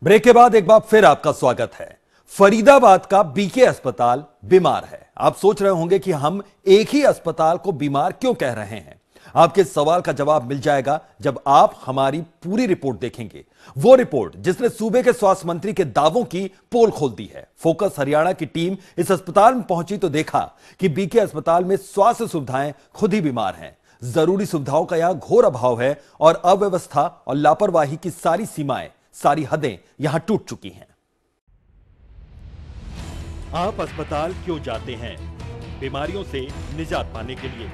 Break के बाद एक बार फिर आपका स्वागत है। फरीदाबाद का बीके अस्पताल बीमार है। आप सोच रहे होंगे कि हम एक ही अस्पताल को बीमार क्यों कह रहे हैं। आपके सवाल का जवाब मिल जाएगा जब आप हमारी पूरी रिपोर्ट देखेंगे। वो रिपोर्ट जिसने सूबे के स्वास्थ्य मंत्री के दावों की पोल खोल दी है। फोकस हरियाणा की टीम इस अस्पताल में पहुंची तो देखा कि बीके अस्पताल में स्वास्थ्य सुविधाएं खुद ही बीमार हैं। जरूरी सुविधाओं का यहां घोर अभाव है और अव्यवस्था और लापरवाही की सारी सीमाएं, सारी हदें यहां टूट चुकी हैं। आप अस्पताल क्यों जाते हैं? बीमारियों से निजात पाने के लिए,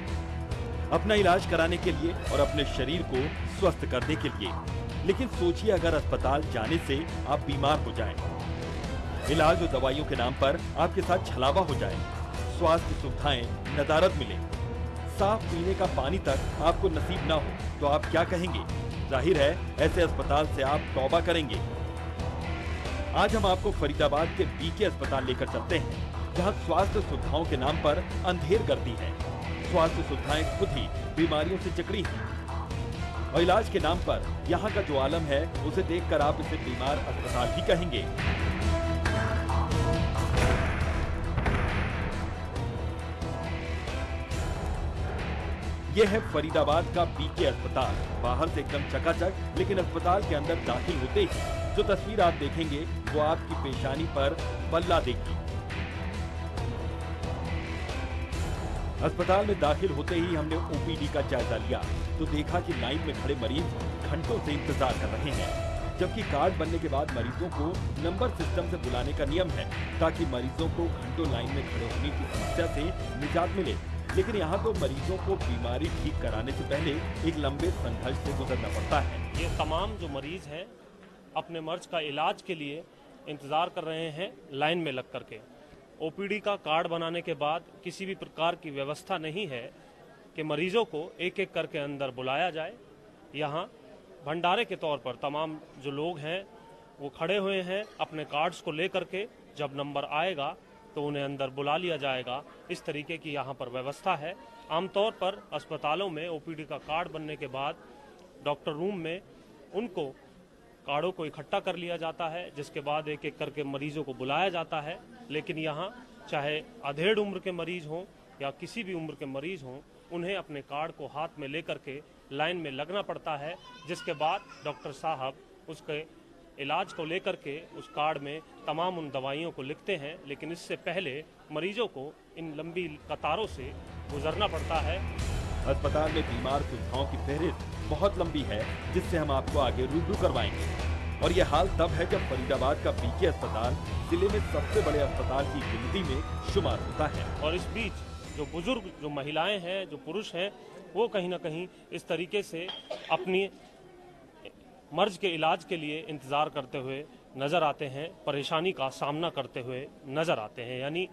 अपना इलाज कराने के लिए और अपने शरीर को स्वस्थ करने के लिए। लेकिन सोचिए अगर अस्पताल जाने से आप बीमार हो जाएं, इलाज और दवाइयों के नाम पर आपके साथ छलावा हो जाए, स्वास्थ्य सुविधाएं नदारद मिले, साफ पीने का पानी तक आपको नसीब ना हो, तो आप क्या कहेंगे? जाहिर है ऐसे अस्पताल से आप तौबा करेंगे। आज हम आपको फरीदाबाद के बीके अस्पताल लेकर चलते हैं, जहां स्वास्थ्य सुविधाओं के नाम पर अंधेर गर्दी है। स्वास्थ्य सुविधाएं खुद ही बीमारियों से जकड़ी हैं और इलाज के नाम पर यहां का जो आलम है उसे देखकर आप इसे बीमार अस्पताल ही कहेंगे। यह है फरीदाबाद का बीके अस्पताल। बाहर से एकदम चकाचक, लेकिन अस्पताल के अंदर दाखिल होते ही जो तस्वीर आप देखेंगे वो आपकी पेशानी पर बल्ला देगी। अस्पताल में दाखिल होते ही हमने ओपीडी का जायजा लिया तो देखा कि लाइन में खड़े मरीज घंटों से इंतजार कर रहे हैं, जबकि कार्ड बनने के बाद मरीजों को नंबर सिस्टम से बुलाने का नियम है ताकि मरीजों को घंटों लाइन में खड़े होने की समस्या से निजात मिले। लेकिन यहाँ तो मरीजों को बीमारी ठीक कराने से पहले एक लंबे संघर्ष से गुजरना पड़ता है। ये तमाम जो मरीज हैं अपने मर्ज का इलाज के लिए इंतजार कर रहे हैं लाइन में लग करके। ओपीडी का कार्ड बनाने के बाद किसी भी प्रकार की व्यवस्था नहीं है कि मरीजों को एक एक करके अंदर बुलाया जाए। यहाँ भंडारे के तौर पर तमाम जो लोग हैं वो खड़े हुए हैं अपने कार्ड्स को लेकर के। जब नंबर आएगा तो उन्हें अंदर बुला लिया जाएगा। इस तरीके की यहाँ पर व्यवस्था है। आमतौर पर अस्पतालों में ओपीडी का कार्ड बनने के बाद डॉक्टर रूम में उनको कार्डों को इकट्ठा कर लिया जाता है, जिसके बाद एक एक करके मरीजों को बुलाया जाता है। लेकिन यहाँ चाहे अधेड़ उम्र के मरीज हों या किसी भी उम्र के मरीज हों, उन्हें अपने कार्ड को हाथ में लेकर के लाइन में लगना पड़ता है, जिसके बाद डॉक्टर साहब उसके इलाज को लेकर के उस कार्ड में तमाम उन दवाइयों को लिखते हैं। लेकिन इससे पहले मरीजों को इन लंबी कतारों से गुजरना पड़ता है। अस्पताल में बीमार सुविधाओं की फहरिस्त बहुत लंबी है, जिससे हम आपको आगे रूबरू करवाएंगे। और ये हाल तब है जब फरीदाबाद का बीके अस्पताल जिले में सबसे बड़े अस्पताल की गिनती में शुमार होता है। और इस बीच जो बुजुर्ग, जो महिलाएं हैं, जो पुरुष हैं, वो कहीं ना कहीं इस तरीके से अपनी मर्ज के इलाज के लिए इंतजार करते हुए नजर आते हैं, परेशानी का सामना करते हुए नजर आते हैं। यानी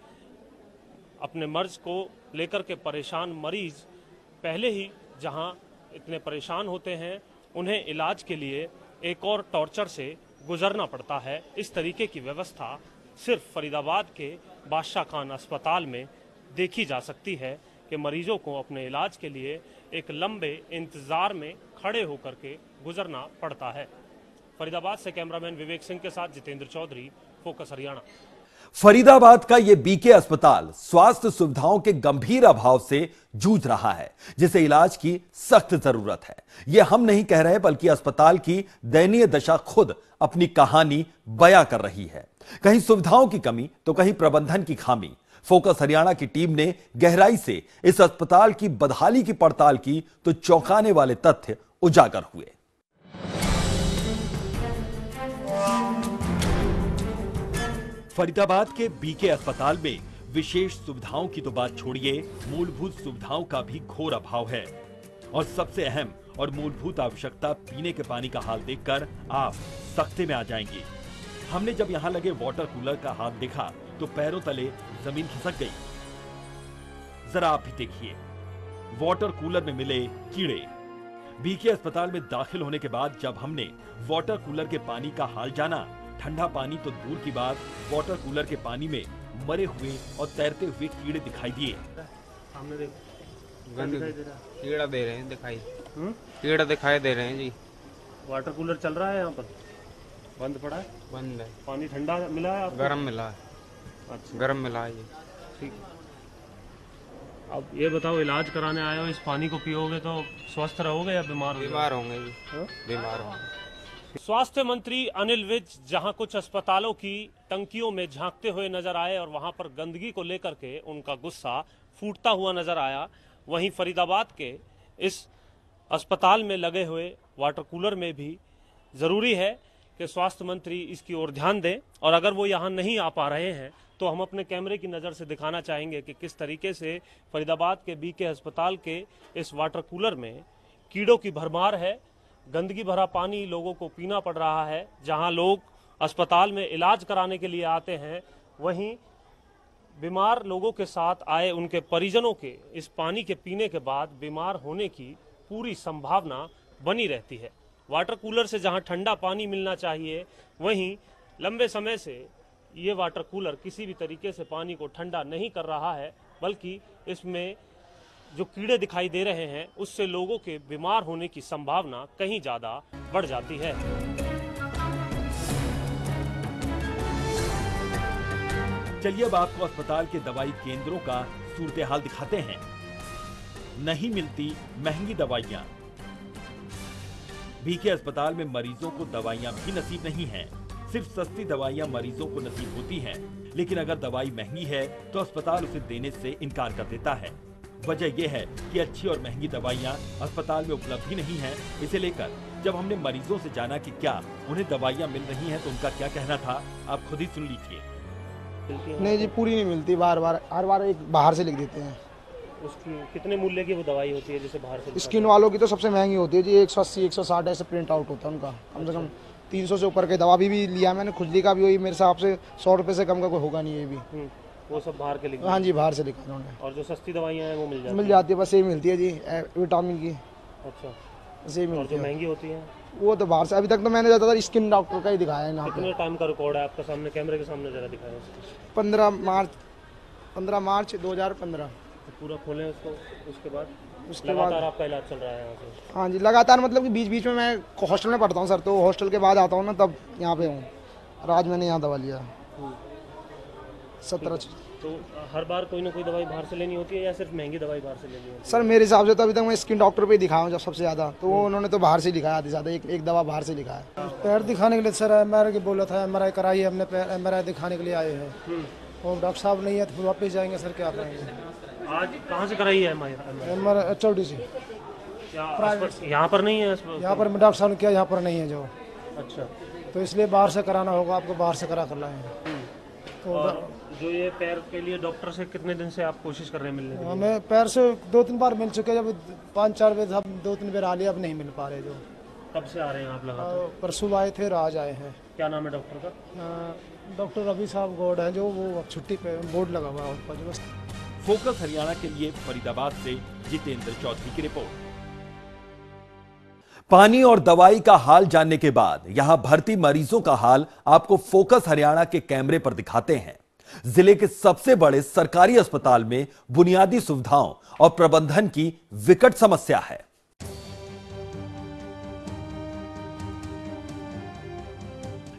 अपने मर्ज को लेकर के परेशान मरीज पहले ही जहां इतने परेशान होते हैं, उन्हें इलाज के लिए एक और टॉर्चर से गुजरना पड़ता है। इस तरीके की व्यवस्था सिर्फ फरीदाबाद के बादशाह खान अस्पताल में देखी जा सकती है कि मरीजों को अपने इलाज के लिए एक लंबे इंतजार में खड़े होकर के गुजरना पड़ता है। फरीदाबाद से कैमरामैन विवेक सिंह के साथ जितेंद्र चौधरी, फोकस हरियाणा। फरीदाबाद का यह बीके अस्पताल स्वास्थ्य सुविधाओं के गंभीर अभाव से जूझ रहा है, जिसे इलाज की सख्त जरूरत है। यह हम नहीं कह रहे, बल्कि अस्पताल की दयनीय दशा खुद अपनी कहानी बयां कर रही है। कहीं सुविधाओं की कमी तो कहीं प्रबंधन की खामी। फोकस हरियाणा की टीम ने गहराई से इस अस्पताल की बदहाली की पड़ताल की तो चौंकाने वाले तथ्य उजागर हुए। फरीदाबाद के बीके अस्पताल में विशेष सुविधाओं की तो बात छोड़िए, मूलभूत सुविधाओं का भी घोर अभाव है। और सबसे अहम और मूलभूत आवश्यकता पीने के पानी का हाल देखकर आप सख्ते में आ जाएंगे। हमने जब यहाँ लगे वाटर कूलर का हाल देखा तो पैरों तले जमीन खिसक गई। जरा आप भी देखिए, वाटर कूलर में मिले कीड़े। बीके अस्पताल में दाखिल होने के बाद जब हमने वाटर कूलर के पानी का हाल जाना, ठंडा पानी तो दूर की बात, वाटर कूलर के पानी में मरे हुए और तैरते हुए कीड़े दिखाई दिए। सामने देखो, कीड़ा दे रहे हैं, कीड़ा दिखाई दे रहे हैं जी। वाटर कूलर चल रहा है यहाँ पर? बंद पड़ा है? बंद है। पानी ठंडा मिला है आपको? गरम मिला है। अच्छा, गरम मिला है ये। ठीक। अब ये बताओ, इलाज कराने आए हो, इस पानी को पियोगे तो स्वस्थ रहोगे या बीमार होगे? बीमार होंगे जी। हाँ? बीमार होंगे। स्वास्थ्य मंत्री अनिल विज जहां कुछ अस्पतालों की टंकियों में झांकते हुए नजर आए और वहां पर गंदगी को लेकर के उनका गुस्सा फूटता हुआ नजर आया, वहीं फरीदाबाद के इस अस्पताल में लगे हुए वाटर कूलर में भी जरूरी है कि स्वास्थ्य मंत्री इसकी ओर ध्यान दें। और अगर वो यहाँ नहीं आ पा रहे हैं तो हम अपने कैमरे की नज़र से दिखाना चाहेंगे कि किस तरीके से फरीदाबाद के बीके अस्पताल के इस वाटर कूलर में कीड़ों की भरमार है। गंदगी भरा पानी लोगों को पीना पड़ रहा है। जहां लोग अस्पताल में इलाज कराने के लिए आते हैं, वहीं बीमार लोगों के साथ आए उनके परिजनों के इस पानी के पीने के बाद बीमार होने की पूरी संभावना बनी रहती है। वाटर कूलर से जहां ठंडा पानी मिलना चाहिए, वहीं लंबे समय से ये वाटर कूलर किसी भी तरीके से पानी को ठंडा नहीं कर रहा है, बल्कि इसमें जो कीड़े दिखाई दे रहे हैं उससे लोगों के बीमार होने की संभावना कहीं ज्यादा बढ़ जाती है। चलिए अब आपको अस्पताल के दवाई केंद्रों का सूरत हाल दिखाते हैं। नहीं मिलती महंगी दवाइयां। बीके अस्पताल में मरीजों को दवाइयां भी नसीब नहीं हैं। सिर्फ सस्ती दवाइयां मरीजों को नसीब होती हैं, लेकिन अगर दवाई महंगी है तो अस्पताल उसे देने से इनकार कर देता है। वजह यह है कि अच्छी और महंगी दवाइयां अस्पताल में उपलब्ध ही नहीं है। इसे लेकर जब हमने मरीजों से जाना कि क्या उन्हें दवाइयां मिल रही हैं तो उनका क्या कहना था, आप खुद ही सुन लीजिए। नहीं जी, पूरी नहीं मिलती। हर बार एक बाहर से लिख देते हैं। उसकी कितने मूल्य की वो दवाई होती है जैसे बाहर से? स्किन वालों की तो सबसे महंगी होती है जी, 180 160 ऐसे प्रिंट आउट होता है उनका। कम से कम 300 से ऊपर के दवा भी लिया मैंने। खुजली का भी वही मेरे हिसाब से 100 रुपये से कम का कोई होगा नहीं ये भी। वो सब बाहर के लिखे? हाँ जी, बाहर से लिखा उन्होंने। और जो सस्ती दवाइयाँ हैं वो मिल जाती है? बस यही मिलती है जी, विटामिन की। अच्छा, बस यही मिलती है। महंगी होती है वो तो बाहर से। अभी तक तो मैंने ज़्यादातर स्किन डॉक्टर का ही दिखाया है। कितने टाइम का रिकॉर्ड है आपका सामने, कैमरे के सामने जरा दिखाया? 15 मार्च 2015। तो पूरा खोलें उसको, उसके बाद लगातार आपका इलाज चल रहा है यहाँ पे? हाँ जी, लगातार। मतलब कि बीच बीच में मैं हॉस्टल में पढ़ता हूँ सर, तो हॉस्टल के बाद आता हूँ ना, तब यहाँ पे हूँ। आज मैंने यहाँ दवा लिया 17। तो हर बार कोई ना कोई दवाई बाहर से लेनी होती है या सिर्फ महंगी दवाई बाहर से लेनी होती है? सर मेरे हिसाब से तो अभी तक मैं स्किन डॉक्टर पे ही दिखाया हूँ जब सबसे ज़्यादा, तो उन्होंने तो बाहर से दिखाया आधी ज़्यादा। एक दवा बाहर से लिखा है। पैर दिखाने के लिए सर MRI की बोला था, MRI कराई है हमने। MRI दिखाने के लिए आए हैं और डॉक्टर साहब नहीं है तो फिर वापस जाएंगे सर, क्या करेंगे। आज कहाँ से कराई है MRI? HOD से। यहाँ पर नहीं है? यहाँ पर डॉक्टर साहब ने किया, यहाँ पर नहीं है जो। अच्छा, तो इसलिए बाहर से कराना होगा आपको, बाहर से करा कर लाएंगे। तो जो ये पैर के लिए डॉक्टर से कितने दिन से आप कोशिश कर रहे हैं मिलने के लिए? हमें पैर से 2-3 बार मिल चुके, जब 5-4 बार हम 2-3 बार आ लिया, अब नहीं मिल पा रहे जो। कब से आ रहे हैं आप लगातार? परसों आए थे, आज आए हैं। क्या नाम है डॉक्टर का? डॉक्टर रवि साहब गौड़ हैं जो, वो छुट्टी पे बोर्ड लगा हुआ है बस। फोकस हरियाणा के लिए फरीदाबाद से जितेंद्र चौधरी की रिपोर्ट। पानी और दवाई का हाल जानने के बाद यहां भर्ती मरीजों का हाल आपको फोकस हरियाणा के कैमरे पर दिखाते हैं। जिले के सबसे बड़े सरकारी अस्पताल में बुनियादी सुविधाओं और प्रबंधन की विकट समस्या है।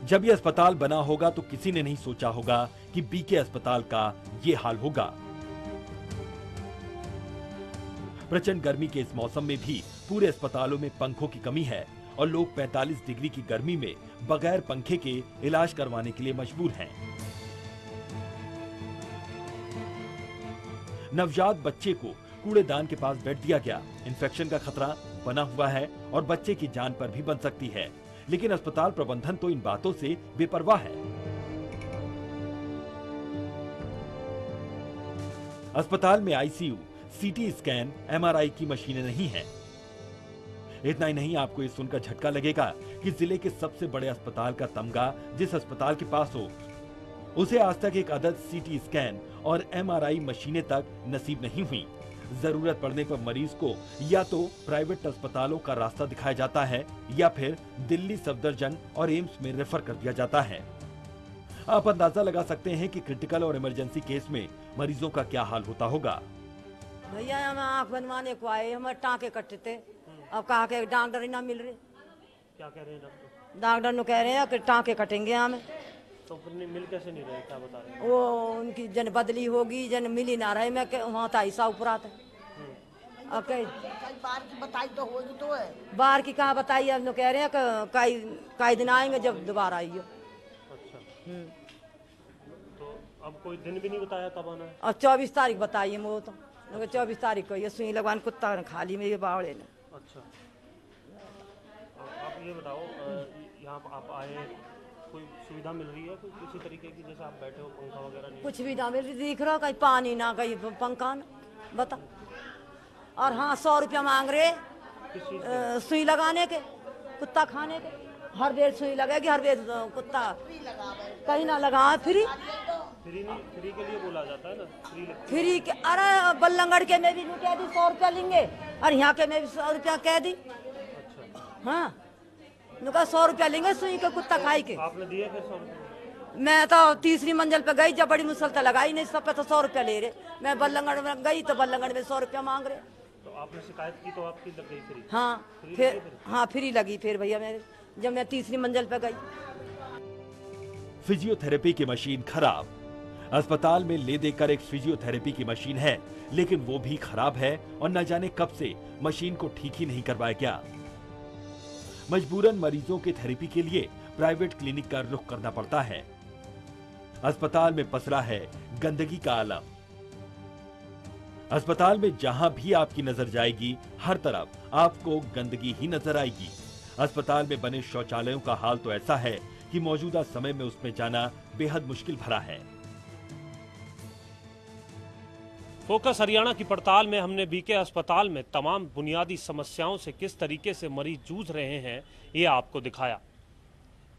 जब यह अस्पताल बना होगा तो किसी ने नहीं सोचा होगा कि बीके अस्पताल का यह हाल होगा। प्रचंड गर्मी के इस मौसम में भी पूरे अस्पतालों में पंखों की कमी है और लोग 45 डिग्री की गर्मी में बगैर पंखे के इलाज करवाने के लिए मजबूर हैं। नवजात बच्चे को कूड़ेदान के पास बैठ दिया गया। इन्फेक्शन का खतरा बना हुआ है और बच्चे की जान पर भी बन सकती है, लेकिन अस्पताल प्रबंधन तो इन बातों से बेपरवाह है। अस्पताल में आईसीयू, सीटी स्कैन, MRI की मशीनें नहीं हैं। इतना ही नहीं, आपको ये सुनकर झटका लगेगा कि जिले के सबसे बड़े अस्पताल का तमगा जिस अस्पताल के पास हो, उसे आज तक एक अदद सीटी स्कैन और MRI मशीनें तक नसीब नहीं हुई। जरूरत पड़ने पर मरीज को या तो प्राइवेट अस्पतालों का रास्ता दिखाया जाता है या फिर दिल्ली सफदरजंग और एम्स में रेफर कर दिया जाता है। आप अंदाजा लगा सकते हैं कि क्रिटिकल और इमरजेंसी केस में मरीजों का क्या हाल होता होगा। भैया हम आँख बनवाने को आए, हमारे टाँके कटते थे, अब कहा के डॉक्टर ही ना मिल रहे। क्या कह रहे हैं डॉक्टर? डॉक्टर ने कह रहे हैं कि टाँके कटेंगे हमें। तो फिर मिल कैसे नहीं रहे, क्या बता रहे हैं? वो उनकी जन बदली होगी, जन मिली ना रहे। मैं वहाँ था ऐसा ऊपर था। कई बार की बताई तो होगी तो है। बार की कहाँ बताई, अब कह रहे हैं कि कई दिन आएंगे जब दोबारा आइयो। अच्छा। तो अब कोई दिन भी नहीं बताया कब आना है? और 24 तारीख बताइए वो तो 24 तारीख को ये सुई लगवान कुत्ता ने खा ली मेरे बावड़े ने। अच्छा। आप ये बताओ, यहाँ आप आए, कोई सुविधा मिल रही है कोई किसी तरीके की? जैसे आप बैठे हो, पंखा वगैरह नहीं? कुछ भी ना मिल रही, दिख रहा कहीं पानी ना कहीं पंखा ना, बता। और हाँ 100 रुपया मांग रहे सुई लगाने के, कुत्ता खाने के। हर बेर सुई लगेगी, हर बेर कुत्ता कहीं ना लगा। फ्री फ्री के लिए बोला जाता है ना, फ्री के। अरे बल्लंगड़ के में भी कह दी 100 रुपया लेंगे, और यहाँ के में भी 100 रुपया कह दी। हाँ नुका 100 रुपया लेंगे सुई के कुत्ता खाई के। आपने दिए फिर 100 रुपये? मैं तो तीसरी मंजिल पे गई, जब बड़ी मुसलता लगाई नहीं, सब पे तो 100 रुपया ले रहे। मैं बल्लंगड़ में गई तो बल्लंगड़ में 100 रुपया मांग रहे। तो आपने शिकायत की तो आपकी लग गई फ्री? हाँ फिर हाँ फ्री लगी फिर भैया मेरे, जब मैं तीसरी मंजिल पे गई। फिजियोथेरेपी की मशीन खराब। अस्पताल में ले देकर एक फिजियोथेरेपी की मशीन है, लेकिन वो भी खराब है और न जाने कब से मशीन को ठीक ही नहीं करवाया गया। मजबूरन मरीजों के थेरेपी के लिए प्राइवेट क्लिनिक का रुख करना पड़ता है। अस्पताल में पसरा है गंदगी का आलम। अस्पताल में जहां भी आपकी नजर जाएगी, हर तरफ आपको गंदगी ही नजर आएगी। अस्पताल में बने शौचालयों का हाल तो ऐसा है कि मौजूदा समय में उसमें जाना बेहद मुश्किल भरा है। फोकस हरियाणा की पड़ताल में हमने बीके अस्पताल में तमाम बुनियादी समस्याओं से किस तरीके से मरीज जूझ रहे हैं, ये आपको दिखाया।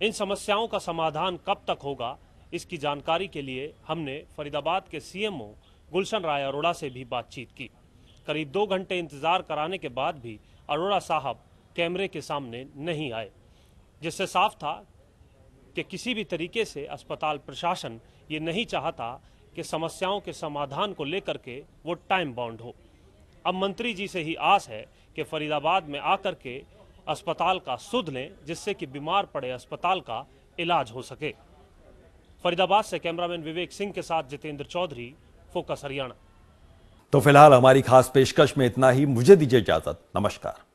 इन समस्याओं का समाधान कब तक होगा, इसकी जानकारी के लिए हमने फरीदाबाद के सीएमओ गुलशन राय अरोड़ा से भी बातचीत की। करीब 2 घंटे इंतजार कराने के बाद भी अरोड़ा साहब कैमरे के सामने नहीं आए, जिससे साफ था कि किसी भी तरीके से अस्पताल प्रशासन ये नहीं चाहता कि समस्याओं के समाधान को लेकर के वो टाइम बाउंड हो। अब मंत्री जी से ही आस है कि फरीदाबाद में आकर के अस्पताल का सुध लें, जिससे कि बीमार पड़े अस्पताल का इलाज हो सके। फरीदाबाद से कैमरामैन विवेक सिंह के साथ जितेंद्र चौधरी, फोकस हरियाणा। तो फिलहाल हमारी खास पेशकश में इतना ही। मुझे दीजिए इजाजत। नमस्कार।